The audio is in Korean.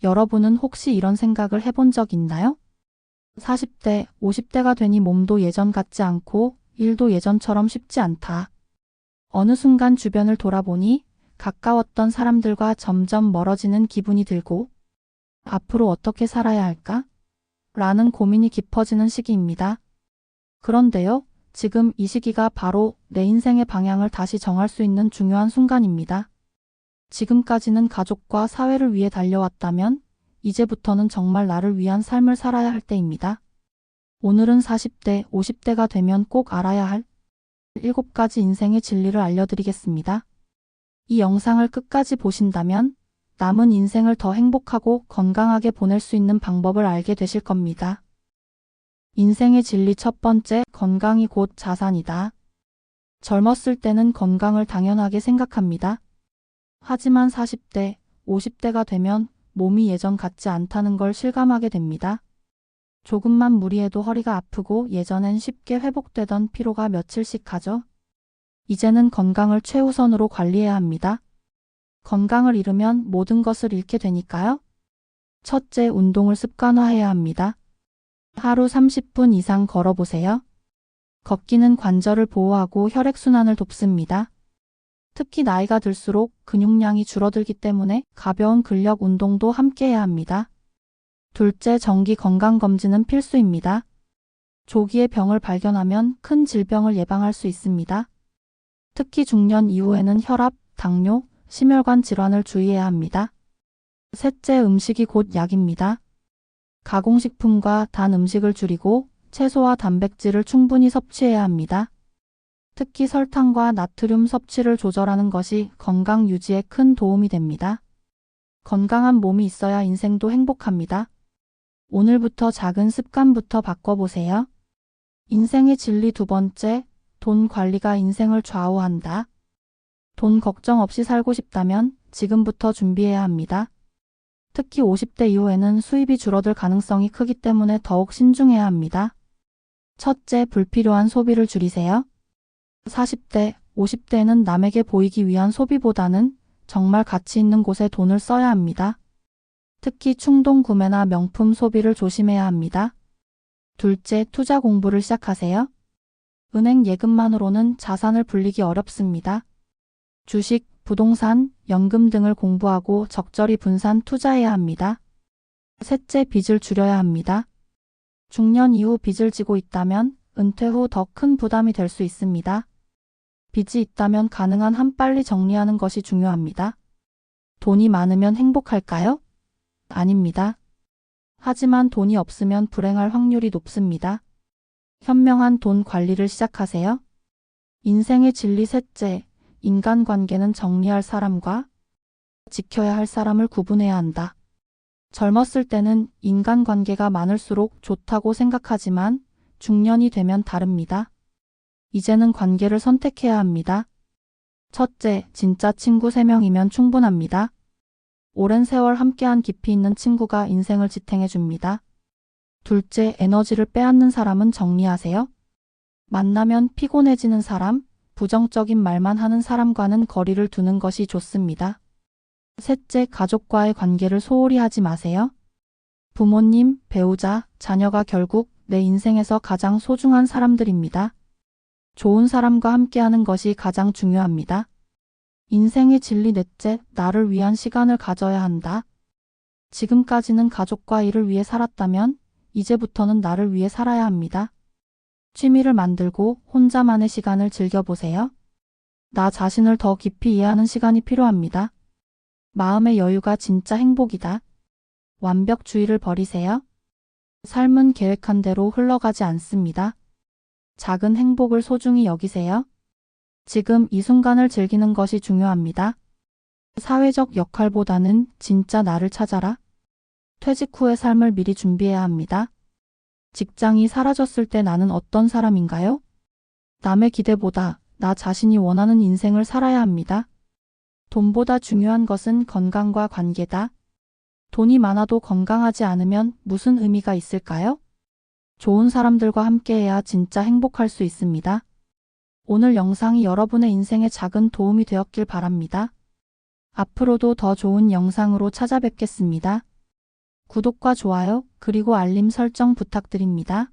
여러분은 혹시 이런 생각을 해본 적 있나요? 40대, 50대가 되니 몸도 예전 같지 않고 일도 예전처럼 쉽지 않다. 어느 순간 주변을 돌아보니 가까웠던 사람들과 점점 멀어지는 기분이 들고 앞으로 어떻게 살아야 할까? 라는 고민이 깊어지는 시기입니다. 그런데요, 지금 이 시기가 바로 내 인생의 방향을 다시 정할 수 있는 중요한 순간입니다. 지금까지는 가족과 사회를 위해 달려왔다면 이제부터는 정말 나를 위한 삶을 살아야 할 때입니다. 오늘은 40대, 50대가 되면 꼭 알아야 할 7가지 인생의 진리를 알려드리겠습니다. 이 영상을 끝까지 보신다면 남은 인생을 더 행복하고 건강하게 보낼 수 있는 방법을 알게 되실 겁니다. 인생의 진리 첫 번째, 건강이 곧 자산이다. 젊었을 때는 건강을 당연하게 생각합니다. 하지만 40대, 50대가 되면 몸이 예전 같지 않다는 걸 실감하게 됩니다. 조금만 무리해도 허리가 아프고 예전엔 쉽게 회복되던 피로가 며칠씩 가죠. 이제는 건강을 최우선으로 관리해야 합니다. 건강을 잃으면 모든 것을 잃게 되니까요. 첫째, 운동을 습관화해야 합니다. 하루 30분 이상 걸어보세요. 걷기는 관절을 보호하고 혈액순환을 돕습니다. 특히 나이가 들수록 근육량이 줄어들기 때문에 가벼운 근력 운동도 함께 해야 합니다. 둘째, 정기 건강검진은 필수입니다. 조기에 병을 발견하면 큰 질병을 예방할 수 있습니다. 특히 중년 이후에는 혈압, 당뇨, 심혈관 질환을 주의해야 합니다. 셋째, 음식이 곧 약입니다. 가공식품과 단 음식을 줄이고 채소와 단백질을 충분히 섭취해야 합니다. 특히 설탕과 나트륨 섭취를 조절하는 것이 건강 유지에 큰 도움이 됩니다. 건강한 몸이 있어야 인생도 행복합니다. 오늘부터 작은 습관부터 바꿔보세요. 인생의 진리 두 번째, 돈 관리가 인생을 좌우한다. 돈 걱정 없이 살고 싶다면 지금부터 준비해야 합니다. 특히 50대 이후에는 수입이 줄어들 가능성이 크기 때문에 더욱 신중해야 합니다. 첫째, 불필요한 소비를 줄이세요. 40대, 50대에는 남에게 보이기 위한 소비보다는 정말 가치 있는 곳에 돈을 써야 합니다. 특히 충동 구매나 명품 소비를 조심해야 합니다. 둘째, 투자 공부를 시작하세요. 은행 예금만으로는 자산을 불리기 어렵습니다. 주식, 부동산, 연금 등을 공부하고 적절히 분산 투자해야 합니다. 셋째, 빚을 줄여야 합니다. 중년 이후 빚을 지고 있다면 은퇴 후 더 큰 부담이 될 수 있습니다. 빚이 있다면 가능한 한 빨리 정리하는 것이 중요합니다. 돈이 많으면 행복할까요? 아닙니다. 하지만 돈이 없으면 불행할 확률이 높습니다. 현명한 돈 관리를 시작하세요. 인생의 진리 셋째, 인간관계는 정리할 사람과 지켜야 할 사람을 구분해야 한다. 젊었을 때는 인간관계가 많을수록 좋다고 생각하지만 중년이 되면 다릅니다. 이제는 관계를 선택해야 합니다. 첫째, 진짜 친구 3명이면 충분합니다. 오랜 세월 함께한 깊이 있는 친구가 인생을 지탱해줍니다. 둘째, 에너지를 빼앗는 사람은 정리하세요. 만나면 피곤해지는 사람, 부정적인 말만 하는 사람과는 거리를 두는 것이 좋습니다. 셋째, 가족과의 관계를 소홀히 하지 마세요. 부모님, 배우자, 자녀가 결국 내 인생에서 가장 소중한 사람들입니다. 좋은 사람과 함께하는 것이 가장 중요합니다. 인생의 진리 넷째, 나를 위한 시간을 가져야 한다. 지금까지는 가족과 일을 위해 살았다면 이제부터는 나를 위해 살아야 합니다. 취미를 만들고 혼자만의 시간을 즐겨보세요. 나 자신을 더 깊이 이해하는 시간이 필요합니다. 마음의 여유가 진짜 행복이다. 완벽주의를 버리세요. 삶은 계획한 대로 흘러가지 않습니다. 작은 행복을 소중히 여기세요. 지금 이 순간을 즐기는 것이 중요합니다. 사회적 역할보다는 진짜 나를 찾아라. 퇴직 후의 삶을 미리 준비해야 합니다. 직장이 사라졌을 때 나는 어떤 사람인가요? 남의 기대보다 나 자신이 원하는 인생을 살아야 합니다. 돈보다 중요한 것은 건강과 관계다. 돈이 많아도 건강하지 않으면 무슨 의미가 있을까요? 좋은 사람들과 함께해야 진짜 행복할 수 있습니다. 오늘 영상이 여러분의 인생에 작은 도움이 되었길 바랍니다. 앞으로도 더 좋은 영상으로 찾아뵙겠습니다. 구독과 좋아요, 그리고 알림 설정 부탁드립니다.